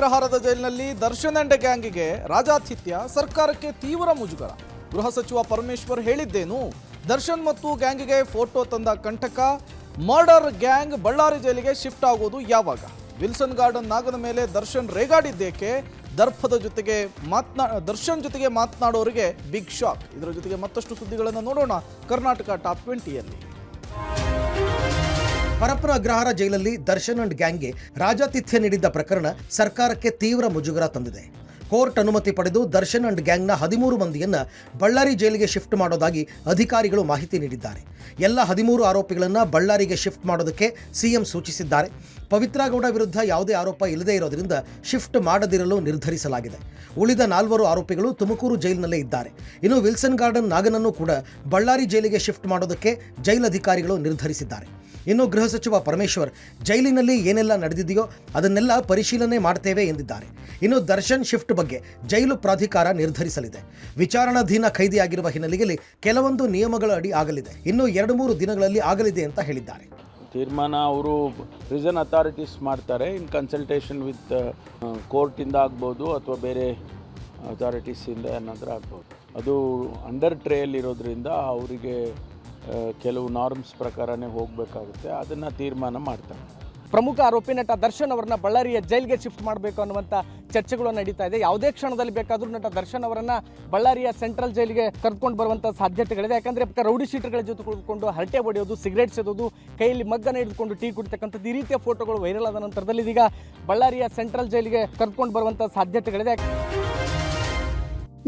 ಅಗ್ರಹಾರದ ಜೈಲಿನಲ್ಲಿ ದರ್ಶನ್ ಅಂಡ್ ಗ್ಯಾಂಗಿಗೆ ರಾಜಾತಿಥ್ಯ, ಸರ್ಕಾರಕ್ಕೆ ತೀವ್ರ ಮುಜುಗರ. ಗೃಹ ಸಚಿವ ಪರಮೇಶ್ವರ್ ಹೇಳಿದ್ದೇನು? ದರ್ಶನ್ ಮತ್ತು ಗ್ಯಾಂಗಿಗೆ ಫೋಟೋ ತಂದ ಕಂಟಕ. ಮರ್ಡರ್ ಗ್ಯಾಂಗ್ ಬಳ್ಳಾರಿ ಜೈಲಿಗೆ ಶಿಫ್ಟ್ ಆಗೋದು ಯಾವಾಗ? ವಿಲ್ಸನ್ ಗಾರ್ಡನ್ ನಾಗನ ಮೇಲೆ ದರ್ಶನ್ ರೇಗಾಡಿದ್ದೇಕೆ? ದರ್ಶನ್ ಜೊತೆಗೆ ಮಾತನಾಡೋರಿಗೆ ಬಿಗ್ ಶಾಕ್. ಇದರ ಜೊತೆಗೆ ಮತ್ತಷ್ಟು ಸುದ್ದಿಗಳನ್ನು ನೋಡೋಣ ಕರ್ನಾಟಕ ಟಾಪ್ 20ಯಲ್ಲಿ. ಪರಪ್ಪನ ಅಗ್ರಹಾರ ಜೈಲಲ್ಲಿ ದರ್ಶನ್ ಅಂಡ್ ಗ್ಯಾಂಗ್ಗೆ ರಾಜಾತಿಥ್ಯ ನೀಡಿದ್ದ ಪ್ರಕರಣ ಸರ್ಕಾರಕ್ಕೆ ತೀವ್ರ ಮುಜುಗರ ತಂದಿದೆ. ಕೋರ್ಟ್ ಅನುಮತಿ ಪಡೆದು ದರ್ಶನ್ ಅಂಡ್ ಗ್ಯಾಂಗ್ನ 13 ಮಂದಿಯನ್ನ ಬಳ್ಳಾರಿ ಜೈಲಿಗೆ ಶಿಫ್ಟ್ ಮಾಡೋದಾಗಿ ಅಧಿಕಾರಿಗಳು ಮಾಹಿತಿ ನೀಡಿದ್ದಾರೆ. ಎಲ್ಲ 13 ಆರೋಪಿಗಳನ್ನು ಬಳ್ಳಾರಿಗೆ ಶಿಫ್ಟ್ ಮಾಡೋದಕ್ಕೆ ಸಿಎಂ ಸೂಚಿಸಿದ್ದಾರೆ. ಪವಿತ್ರ ಗೌಡ ವಿರುದ್ಧ ಯಾವುದೇ ಆರೋಪ ಇಲ್ಲದೇ ಇರೋದ್ರಿಂದ ಶಿಫ್ಟ್ ಮಾಡದಿರಲು ನಿರ್ಧರಿಸಲಾಗಿದೆ. ಉಳಿದ 4 ಆರೋಪಿಗಳು ತುಮಕೂರು ಜೈಲಿನಲ್ಲೇ ಇದ್ದಾರೆ. ಇನ್ನು ವಿಲ್ಸನ್ ಗಾರ್ಡನ್ ನಾಗನನ್ನು ಕೂಡ ಬಳ್ಳಾರಿ ಜೈಲಿಗೆ ಶಿಫ್ಟ್ ಮಾಡೋದಕ್ಕೆ ಜೈಲಧಿಕಾರಿಗಳು ನಿರ್ಧರಿಸಿದ್ದಾರೆ. ಇನ್ನು ಗೃಹ ಸಚಿವ ಪರಮೇಶ್ವರ್ ಜೈಲಿನಲ್ಲಿ ಏನೆಲ್ಲ ನಡೆದಿದೆಯೋ ಅದನ್ನೆಲ್ಲ ಪರಿಶೀಲನೆ ಮಾಡ್ತೇವೆ ಎಂದಿದ್ದಾರೆ. ಇನ್ನು ದರ್ಶನ್ ಶಿಫ್ಟ್ ಬಗ್ಗೆ ಜೈಲು ಪ್ರಾಧಿಕಾರ ನಿರ್ಧರಿಸಲಿದೆ. ವಿಚಾರಣಾಧೀನ ಖೈದಿಯಾಗಿರುವ ಹಿನ್ನೆಲೆಯಲ್ಲಿ ಕೆಲವೊಂದು ನಿಯಮಗಳ ಅಡಿ ಆಗಲಿದೆ. ಇನ್ನು 2-3 ದಿನಗಳಲ್ಲಿ ಆಗಲಿದೆ ಅಂತ ಹೇಳಿದ್ದಾರೆ. ತೀರ್ಮಾನ ಅವರು ಪ್ರಿಸನ್ ಅಥಾರಿಟೀಸ್ ಮಾಡ್ತಾರೆ, ಇನ್ ಕನ್ಸಲ್ಟೇಷನ್ ವಿತ್ ಕೋರ್ಟಿಂದ ಆಗ್ಬೋದು ಅಥವಾ ಬೇರೆ ಅಥಾರಿಟೀಸಿಂದ ಏನಾದರೂ ಆಗ್ಬೋದು. ಅದು ಅಂಡರ್ ಟ್ರೇಯಲ್ಲಿ ಇರೋದ್ರಿಂದ ಅವರಿಗೆ ಕೆಲವು ನಾರ್ಮ್ಸ್ ಪ್ರಕಾರನೇ ಹೋಗಬೇಕಾಗುತ್ತೆ, ಅದನ್ನು ತೀರ್ಮಾನ ಮಾಡ್ತಾರೆ. ಪ್ರಮುಖ ಆರೋಪಿ ನಟ ದರ್ಶನ್ ಅವರನ್ನ ಬಳ್ಳಾರಿಯ ಜೈಲ್ಗೆ ಶಿಫ್ಟ್ ಮಾಡಬೇಕು ಅನ್ನುವಂಥ ಚರ್ಚೆಗಳು ನಡೀತಾ ಇದೆ. ಯಾವುದೇ ಕ್ಷಣದಲ್ಲಿ ಬೇಕಾದರೂ ನಟ ದರ್ಶನ್ ಅವರನ್ನ ಬಳ್ಳಾರಿಯ ಸೆಂಟ್ರಲ್ ಜೈಲಿಗೆ ಕರೆದುಕೊಂಡು ಬರುವಂಥ ಸಾಧ್ಯತೆಗಳಿದೆ. ಯಾಕಂದರೆ ರೌಡಿ ಶೀಟರ್ಗಳ ಜೊತೆ ಕುಳಿತುಕೊಂಡು ಹರಟೆ ಹೊಡೆಯೋದು, ಸಿಗರೇಟ್ ಸೇದೋದು, ಕೈಯಲ್ಲಿ ಮಗ್ಗನ ಹಿಡಿದುಕೊಂಡು ಟೀ ಕುಡಿತಕ್ಕಂಥದ್ದು, ಈ ರೀತಿಯ ಫೋಟೋಗಳು ವೈರಲ್ ಆದ ನಂತರದಲ್ಲಿ ಇದೀಗ ಬಳ್ಳಾರಿಯ ಸೆಂಟ್ರಲ್ ಜೈಲಿಗೆ ಕರೆದುಕೊಂಡು ಬರುವಂಥ ಸಾಧ್ಯತೆಗಳಿದೆ.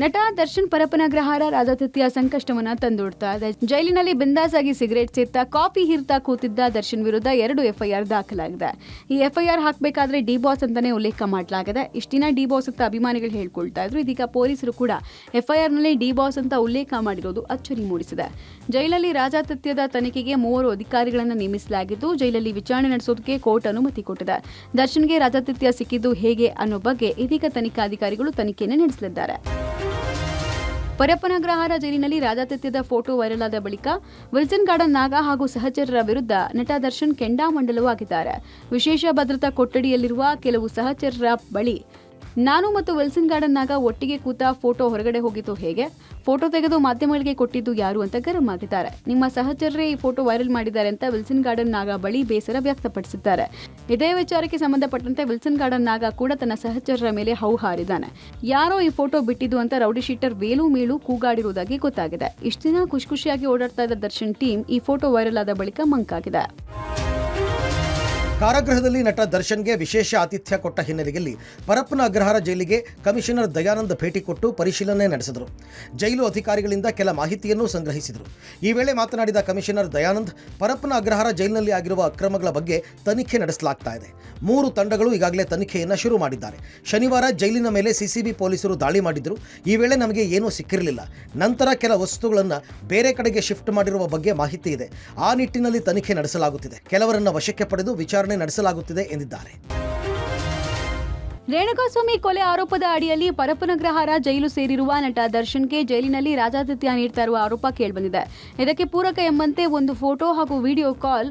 ನಟ ದರ್ಶನ್ ಪರಪ್ಪನ ಅಗ್ರಹಾರ ರಾಜಾತಿಥ್ಯ ಸಂಕಷ್ಟವನ್ನ ತಂದೊಡ್ತಾ ಇದೆ. ಜೈಲಿನಲ್ಲಿ ಬಿಂದಾಸ್ ಆಗಿ ಸಿಗರೇಟ್ ಸೇರ್ತಾ ಕಾಫಿ ಹೀರ್ತಾ ಕೂತಿದ್ದ ದರ್ಶನ್ ವಿರುದ್ಧ 2 FIR ದಾಖಲಾಗಿದೆ. ಈ FIR ಹಾಕಬೇಕಾದ್ರೆ ಡಿ ಬಾಸ್ ಅಂತಾನೆ ಉಲ್ಲೇಖ ಮಾಡಲಾಗಿದೆ. ಇಷ್ಟು ದಿನ ಡಿ ಬಾಸ್ ಅಂತ ಅಭಿಮಾನಿಗಳು ಹೇಳ್ಕೊಳ್ತಾ ಇದ್ರು. ಇದೀಗ ಪೊಲೀಸರು ಕೂಡ FIR ನಲ್ಲಿ ಡಿ ಬಾಸ್ ಅಂತ ಉಲ್ಲೇಖ ಮಾಡಿರೋದು ಅಚ್ಚರಿ ಮೂಡಿಸಿದೆ. ಜೈಲಲ್ಲಿ ರಾಜಾತಿಥ್ಯದ ತನಿಖೆಗೆ 3 ಅಧಿಕಾರಿಗಳನ್ನು ನೇಮಿಸಲಾಗಿದ್ದು, ಜೈಲಲ್ಲಿ ವಿಚಾರಣೆ ನಡೆಸೋದಕ್ಕೆ ಕೋರ್ಟ್ ಅನುಮತಿ ಕೊಟ್ಟಿದೆ. ದರ್ಶನ್ಗೆ ರಾಜಾತಿಥ್ಯ ಸಿಕ್ಕಿದ್ದು ಹೇಗೆ ಅನ್ನೋ ಬಗ್ಗೆ ಇದೀಗ ತನಿಖಾಧಿಕಾರಿಗಳು ತನಿಖೆಯನ್ನು ನಡೆಸಲಿದ್ದಾರೆ. ಪರಪ್ಪನ ಅಗ್ರಹಾರ ಜೈಲಿನಲ್ಲಿ ರಾಜಾತಿಥ್ಯದ ಫೋಟೋ ವೈರಲ್ ಆದ ಬಳಿಕ ವಿಲ್ಸನ್ ಗಾರ್ಡನ್ ನಾಗ ಹಾಗೂ ಸಹಚರರ ವಿರುದ್ಧ ನಟ ದರ್ಶನ್ ಕೆಂಡಾಮಂಡಲವಾಗಿದ್ದಾರೆ. ವಿಶೇಷ ಭದ್ರತಾ ಕೊಠಡಿಯಲ್ಲಿರುವ ಕೆಲವು ಸಹಚರರ ಬಳಿ ನಾನು ಮತ್ತು ವಿಲ್ಸನ್ ಗಾರ್ಡನ್ ನಾಗ ಒಟ್ಟಿಗೆ ಕೂತ ಫೋಟೋ ಹೊರಗಡೆ ಹೋಗಿದ್ದು ಹೇಗೆ, ಫೋಟೋ ತೆಗೆದು ಮಾಧ್ಯಮಗಳಿಗೆ ಕೊಟ್ಟಿದ್ದು ಯಾರು ಅಂತ ಗರಂ ಆಗಿದ್ದಾರೆ. ನಿಮ್ಮ ಸಹಚರರೇ ಈ ಫೋಟೋ ವೈರಲ್ ಮಾಡಿದ್ದಾರೆ ಅಂತ ವಿಲ್ಸನ್ ಗಾರ್ಡನ್ ನಾಗ ಬಳಿ ಬೇಸರ ವ್ಯಕ್ತಪಡಿಸಿದ್ದಾರೆ. ಇದೇ ವಿಚಾರಕ್ಕೆ ಸಂಬಂಧಪಟ್ಟಂತೆ ವಿಲ್ಸನ್ ಗಾರ್ಡನ್ ನಾಗ ಕೂಡ ತನ್ನ ಸಹಚರರ ಮೇಲೆ ಹೌಹಾರಿದ್ದಾನೆ. ಯಾರೋ ಈ ಫೋಟೋ ಬಿಟ್ಟಿದ್ದು ಅಂತ ರೌಡಿ ಶೀಟರ್ ವೇಲು ಮೇಲು ಕೂಗಾಡಿರುವುದಾಗಿ ಗೊತ್ತಾಗಿದೆ. ಇಷ್ಟು ದಿನ ಖುಷಿಯಾಗಿ ಓಡಾಡ್ತಾ ಇದ್ದ ದರ್ಶನ್ ಟೀಮ್ ಈ ಫೋಟೋ ವೈರಲ್ ಆದ ಬಳಿಕ ಮಂಕಾಗಿದೆ. ಕಾರಾಗೃಹದಲ್ಲಿ ನಟ ದರ್ಶನ್ಗೆ ವಿಶೇಷ ಆತಿಥ್ಯ ಕೊಟ್ಟ ಹಿನ್ನೆಲೆಯಲ್ಲಿ ಪರಪ್ಪನ ಅಗ್ರಹಾರ ಜೈಲಿಗೆ ಕಮಿಷನರ್ ದಯಾನಂದ್ ಭೇಟಿ ಕೊಟ್ಟು ಪರಿಶೀಲನೆ ನಡೆಸಿದರು. ಜೈಲು ಅಧಿಕಾರಿಗಳಿಂದ ಕೆಲ ಮಾಹಿತಿಯನ್ನು ಸಂಗ್ರಹಿಸಿದರು. ಈ ವೇಳೆ ಮಾತನಾಡಿದ ಕಮಿಷನರ್ ದಯಾನಂದ್, ಪರಪ್ಪನ ಅಗ್ರಹಾರ ಜೈಲಿನಲ್ಲಿ ಆಗಿರುವ ಅಕ್ರಮಗಳ ಬಗ್ಗೆ ತನಿಖೆ ನಡೆಸಲಾಗ್ತಾ ಇದೆ. 3 ತಂಡಗಳು ಈಗಾಗಲೇ ತನಿಖೆಯನ್ನು ಶುರು ಮಾಡಿದ್ದಾರೆ. ಶನಿವಾರ ಜೈಲಿನ ಮೇಲೆ ಸಿಸಿಬಿ ಪೊಲೀಸರು ದಾಳಿ ಮಾಡಿದ್ರು. ಈ ವೇಳೆ ನಮಗೆ ಏನೂ ಸಿಕ್ಕಿರಲಿಲ್ಲ. ನಂತರ ಕೆಲ ವಸ್ತುಗಳನ್ನು ಬೇರೆ ಕಡೆಗೆ ಶಿಫ್ಟ್ ಮಾಡಿರುವ ಬಗ್ಗೆ ಮಾಹಿತಿ ಇದೆ. ಆ ನಿಟ್ಟಿನಲ್ಲಿ ತನಿಖೆ ನಡೆಸಲಾಗುತ್ತಿದೆ. ಕೆಲವರನ್ನು ವಶಕ್ಕೆ ಪಡೆದು ವಿಚಾರಣೆ ನಡೆಸಲಾಗುತ್ತಿದೆ ಎಂದಿದ್ದಾರೆ. ರೇಣುಕಾಸ್ವಾಮಿ ಕೊಲೆ ಆರೋಪದ ಅಡಿಯಲ್ಲಿ ಪರಪ್ಪನ ಅಗ್ರಹಾರ ಜೈಲು ಸೇರಿರುವ ನಟ ದರ್ಶನ್ಗೆ ಜೈಲಿನಲ್ಲಿ ರಾಜಾತಿಥ್ಯ ನೀಡ್ತಾ ಇರುವ ಆರೋಪ ಕೇಳಿಬಂದಿದೆ. ಇದಕ್ಕೆ ಪೂರಕ ಎಂಬಂತೆ ಒಂದು ಫೋಟೋ ಹಾಗೂ ವಿಡಿಯೋ ಕಾಲ್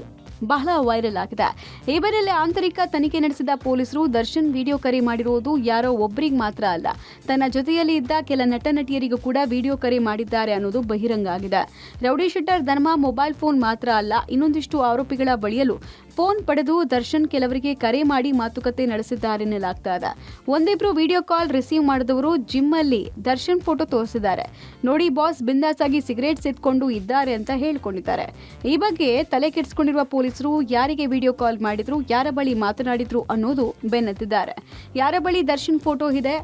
ಬಹಳ ವೈರಲ್ ಆಗಿದೆ. ಈ ಬೆನ್ನಲ್ಲೇ ಆಂತರಿಕ ತನಿಖೆ ನಡೆಸಿದ ಪೊಲೀಸರು ದರ್ಶನ್ ವಿಡಿಯೋ ಕರೆ ಮಾಡಿರುವುದು ಯಾರೋ ಒಬ್ಬರಿಗೆ ಮಾತ್ರ ಅಲ್ಲ, ತನ್ನ ಜೊತೆಯಲ್ಲಿ ಇದ್ದ ಕೆಲ ನಟ ನಟಿಯರಿಗೂ ಕೂಡ ವಿಡಿಯೋ ಕರೆ ಮಾಡಿದ್ದಾರೆ ಅನ್ನೋದು ಬಹಿರಂಗ ಆಗಿದೆ. ರೌಡಿ ಶೀಟರ್ ಧರ್ಮ ಮೊಬೈಲ್ ಫೋನ್ ಮಾತ್ರ ಅಲ್ಲ, ಇನ್ನೊಂದಿಷ್ಟು ಆರೋಪಿಗಳ ಬಳಿಯಲು ಫೋನ್ ಪಡೆದು ದರ್ಶನ್ ಕೆಲವರಿಗೆ ಕರೆ ಮಾಡಿ ಮಾತುಕತೆ ನಡೆಸಿದ್ದಾರೆ ಎನ್ನಲಾಗ್ತಾ ಇದೆ. ಒಂದಿಬ್ರು ವಿಡಿಯೋ ಕಾಲ್ ರಿಸೀವ್ ಮಾಡಿದವರು ಜಿಮ್ ಅಲ್ಲಿ ದರ್ಶನ್ ಫೋಟೋ ತೋರಿಸಿದ್ದಾರೆ. ನೋಡಿ ಬಾಸ್ ಬಿಂದಾಸ್ ಆಗಿ ಸಿಗರೇಟ್ ಸೇದ್ಕೊಂಡು ಇದ್ದಾರೆ ಅಂತ ಹೇಳ್ಕೊಂಡಿದ್ದಾರೆ. ಈ ಬಗ್ಗೆ ತಲೆ ಕೆಡಿಸಿಕೊಂಡಿರುವ ಪೊಲೀಸರು ಯಾರಿಗೆ ವಿಡಿಯೋ ಕಾಲ್ ಮಾಡಿದ್ರು, ಯಾರ ಬಳಿ ಮಾತನಾಡಿದ್ರು ಅನ್ನೋದು ಬೆನ್ನತ್ತಿದ್ದಾರೆ. ಯಾರ ಬಳಿ ದರ್ಶನ್ ಫೋಟೋ ಇದೆ,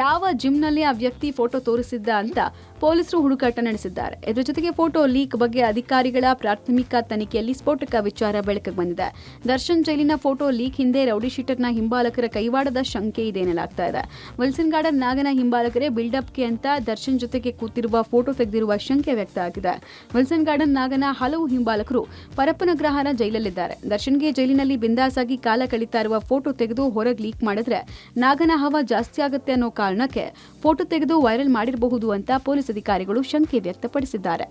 ಯಾವ ಜಿಮ್ನಲ್ಲಿ ಆ ವ್ಯಕ್ತಿ ಫೋಟೋ ತೋರಿಸಿದ್ದ ಅಂತ ಪೊಲೀಸರು ಹುಡುಕಾಟ ನಡೆಸಿದ್ದಾರೆ. ಇದರ ಜೊತೆಗೆ ಫೋಟೋ ಲೀಕ್ ಬಗ್ಗೆ ಅಧಿಕಾರಿಗಳ ಪ್ರಾಥಮಿಕ ತನಿಖೆಯಲ್ಲಿ ಸ್ಫೋಟಕ ವಿಚಾರ ಬೆಳಕಿಗೆ ಬಂದಿದೆ. ದರ್ಶನ್ ಜೈಲಿನ ಫೋಟೋ ಲೀಕ್ ಹಿಂದೆ ರೌಡಿ ಶೀಟರ್ನ ಹಿಂಬಾಲಕರ ಕೈವಾಡದ ಶಂಕೆ ಇದೆ ಎನ್ನಲಾಗ್ತಾ ಇದೆ. ವಿಲ್ಸನ್ ಗಾರ್ಡನ್ ನಾಗನ ಹಿಂಬಾಲಕರೇ ಬಿಲ್ಡಪ್ಗೆ ಅಂತ ದರ್ಶನ್ ಜೊತೆಗೆ ಕೂತಿರುವ ಫೋಟೋ ತೆಗೆದಿರುವ ಶಂಕೆ ವ್ಯಕ್ತ ಆಗಿದೆ. ವಿಲ್ಸನ್ ಗಾರ್ಡನ್ ನಾಗನ ಹಲವು ಹಿಂಬಾಲಕರು ಪರಪ್ಪನ ಅಗ್ರಹಾರ ಜೈಲಲ್ಲಿದ್ದಾರೆ. ದರ್ಶನ್ಗೆ ಜೈಲಿನಲ್ಲಿ ಬಿಂದಾಸ್ ಆಗಿ ಕಾಲ ಕಳೀತಾ ಇರುವ ಫೋಟೋ ತೆಗೆದು ಹೊರಗೆ ಲೀಕ್ ಮಾಡಿದ್ರೆ ನಾಗನ ಹವಾ ಜಾಸ್ತಿ ಆಗುತ್ತೆ ಅನ್ನೋ ಕಾರಣಕ್ಕೆ ಫೋಟೋ ತೆಗೆದು ವೈರಲ್ ಮಾಡಿರಬಹುದು ಅಂತ ಪೊಲೀಸ್ ಅಧಿಕಾರಿಗಳು ಶಂಕೆ ವ್ಯಕ್ತಪಡಿಸಿದ್ದಾರೆ.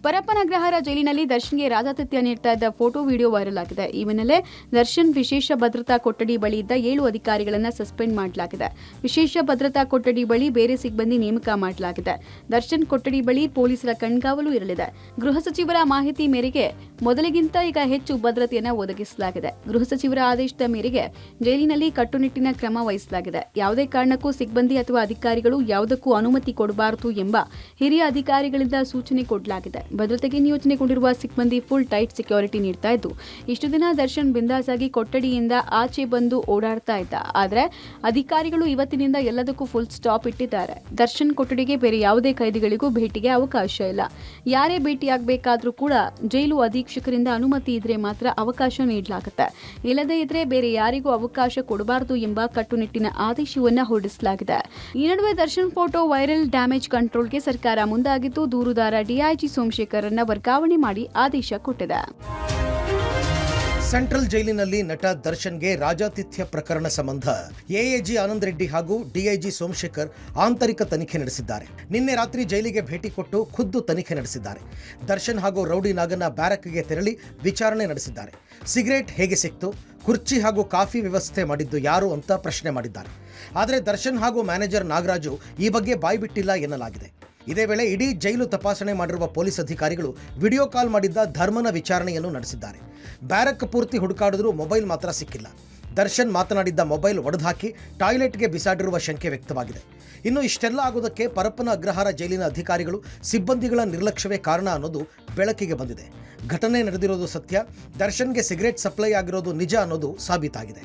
ಪರಪ್ಪನ ಅಗ್ರಹಾರ ಜೈಲಿನಲ್ಲಿ ದರ್ಶನ್ಗೆ ರಾಜಾತಿಥ್ಯ ನೀಡ್ತಾ ಇದ್ದ ಫೋಟೋ ವಿಡಿಯೋ ವೈರಲ್ ಆಗಿದೆ. ಈ ಬೆನ್ನಲ್ಲೇ ದರ್ಶನ್ ವಿಶೇಷ ಭದ್ರತಾ ಕೊಠಡಿ ಬಳಿ ಇದ್ದ 7 ಅಧಿಕಾರಿಗಳನ್ನು ಸಸ್ಪೆಂಡ್ ಮಾಡಲಾಗಿದೆ. ವಿಶೇಷ ಭದ್ರತಾ ಕೊಠಡಿ ಬಳಿ ಬೇರೆ ಸಿಬ್ಬಂದಿ ನೇಮಕ ಮಾಡಲಾಗಿದೆ. ದರ್ಶನ್ ಕೊಠಡಿ ಬಳಿ ಪೊಲೀಸರ ಕಣ್ಗಾವಲು ಇರಲಿದೆ. ಗೃಹ ಸಚಿವರ ಮಾಹಿತಿ ಮೇರೆಗೆ ಮೊದಲಿಗಿಂತ ಈಗ ಹೆಚ್ಚು ಭದ್ರತೆಯನ್ನು ಒದಗಿಸಲಾಗಿದೆ. ಗೃಹ ಸಚಿವರ ಆದೇಶದ ಮೇರೆಗೆ ಜೈಲಿನಲ್ಲಿ ಕಟ್ಟುನಿಟ್ಟಿನ ಕ್ರಮ ವಹಿಸಲಾಗಿದೆ. ಯಾವುದೇ ಕಾರಣಕ್ಕೂ ಸಿಬ್ಬಂದಿ ಅಥವಾ ಅಧಿಕಾರಿಗಳು ಯಾವುದಕ್ಕೂ ಅನುಮತಿ ಕೊಡಬಾರದು ಎಂಬ ಹಿರಿಯ ಅಧಿಕಾರಿಗಳಿಂದ ಸೂಚನೆ ಕೊಡಲಾಗಿದೆ. ಭದ್ರತೆಗೆ ನಿಯೋಜನೆಗೊಂಡಿರುವ ಸಿಬ್ಬಂದಿ ಫುಲ್ ಟೈಟ್ ಸೆಕ್ಯೂರಿಟಿ ನೀಡ್ತಾ ಇದ್ದು, ಇಷ್ಟು ದಿನ ದರ್ಶನ್ ಬಿಂದಾಸ್ ಆಗಿ ಕೊಠಡಿಯಿಂದ ಆಚೆ ಬಂದು ಓಡಾಡ್ತಾ ಇದ್ದ. ಆದರೆ ಅಧಿಕಾರಿಗಳು ಇವತ್ತಿನಿಂದ ಎಲ್ಲದಕ್ಕೂ ಫುಲ್ ಸ್ಟಾಪ್ ಇಟ್ಟಿದ್ದಾರೆ. ದರ್ಶನ್ ಕೊಠಡಿಗೆ ಬೇರೆ ಯಾವುದೇ ಕೈದಿಗಳಿಗೂ ಭೇಟಿಗೆ ಅವಕಾಶ ಇಲ್ಲ. ಯಾರೇ ಭೇಟಿಯಾಗಬೇಕಾದ್ರೂ ಕೂಡ ಜೈಲು ಅಧೀಕ್ಷಕರಿಂದ ಅನುಮತಿ ಇದ್ರೆ ಮಾತ್ರ ಅವಕಾಶ ನೀಡಲಾಗುತ್ತೆ. ಇಲ್ಲದೇ ಇದ್ರೆ ಬೇರೆ ಯಾರಿಗೂ ಅವಕಾಶ ಕೊಡಬಾರದು ಎಂಬ ಕಟ್ಟುನಿಟ್ಟಿನ ಆದೇಶವನ್ನ ಹೊರಡಿಸಲಾಗಿದೆ. ಈ ನಡುವೆ ದರ್ಶನ್ ಫೋಟೋ ವೈರಲ್ ಡ್ಯಾಮೇಜ್ ಕಂಟ್ರೋಲ್ಗೆ ಸರ್ಕಾರ ಮುಂದಾಗಿದ್ದು, ದೂರುದಾರ ಡಿಐಜಿ ಸೋಮಶೇಖರ್ ಅನ್ನ ವರ್ಗಾವಣೆ ಮಾಡಿ ಆದೇಶ ಕೊಟ್ಟಿದೆ. ಸೆಂಟ್ರಲ್ ಜೈಲಿನಲ್ಲಿ ನಟ ದರ್ಶನ್ಗೆ ರಾಜಾತಿಥ್ಯ ಪ್ರಕರಣ ಸಂಬಂಧ ಎಎಜಿ ಆನಂದ್ ರೆಡ್ಡಿ ಹಾಗೂ ಡಿಐಜಿ ಸೋಮಶೇಖರ್ ಆಂತರಿಕ ತನಿಖೆ ನಡೆಸಿದ್ದಾರೆ. ನಿನ್ನೆ ರಾತ್ರಿ ಜೈಲಿಗೆ ಭೇಟಿ ಕೊಟ್ಟು ಖುದ್ದು ತನಿಖೆ ನಡೆಸಿದ್ದಾರೆ. ದರ್ಶನ್ ಹಾಗೂ ರೌಡಿ ನಾಗನ ಬ್ಯಾರಕ್ಗೆ ತೆರಳಿ ವಿಚಾರಣೆ ನಡೆಸಿದ್ದಾರೆ. ಸಿಗರೇಟ್ ಹೇಗೆ ಸಿಕ್ತು, ಕುರ್ಚಿ ಹಾಗೂ ಕಾಫಿ ವ್ಯವಸ್ಥೆ ಮಾಡಿದ್ದು ಯಾರು ಅಂತ ಪ್ರಶ್ನೆ ಮಾಡಿದ್ದಾರೆ. ಆದರೆ ದರ್ಶನ್ ಹಾಗೂ ಮ್ಯಾನೇಜರ್ ನಾಗರಾಜು ಈ ಬಗ್ಗೆ ಬಾಯ್ಬಿಟ್ಟಿಲ್ಲ ಎನ್ನಲಾಗಿದೆ. ಇದೇ ವೇಳೆ ಇಡೀ ಜೈಲು ತಪಾಸಣೆ ಮಾಡಿರುವ ಪೊಲೀಸ್ ಅಧಿಕಾರಿಗಳು ವಿಡಿಯೋ ಕಾಲ್ ಮಾಡಿದ್ದ ಧರ್ಮನ ವಿಚಾರಣೆಯನ್ನು ನಡೆಸಿದ್ದಾರೆ. ಬ್ಯಾರಕ್ ಪೂರ್ತಿ ಹುಡುಕಾಡಿದ್ರೂ ಮೊಬೈಲ್ ಮಾತ್ರ ಸಿಕ್ಕಿಲ್ಲ. ದರ್ಶನ್ ಮಾತನಾಡಿದ್ದ ಮೊಬೈಲ್ ಒಡೆದುಹಾಕಿ ಟಾಯ್ಲೆಟ್ಗೆ ಬಿಸಾಡಿರುವ ಶಂಕೆ ವ್ಯಕ್ತವಾಗಿದೆ. ಇನ್ನು ಇಷ್ಟೆಲ್ಲ ಆಗೋದಕ್ಕೆ ಪರಪ್ಪನ ಅಗ್ರಹಾರ ಜೈಲಿನ ಅಧಿಕಾರಿಗಳು, ಸಿಬ್ಬಂದಿಗಳ ನಿರ್ಲಕ್ಷ್ಯವೇ ಕಾರಣ ಅನ್ನೋದು ಬೆಳಕಿಗೆ ಬಂದಿದೆ. ಘಟನೆ ನಡೆದಿರೋದು ಸತ್ಯ. ದರ್ಶನ್ಗೆ ಸಿಗರೇಟ್ ಸಪ್ಲೈ ಆಗಿರೋದು ನಿಜ ಅನ್ನೋದು ಸಾಬೀತಾಗಿದೆ.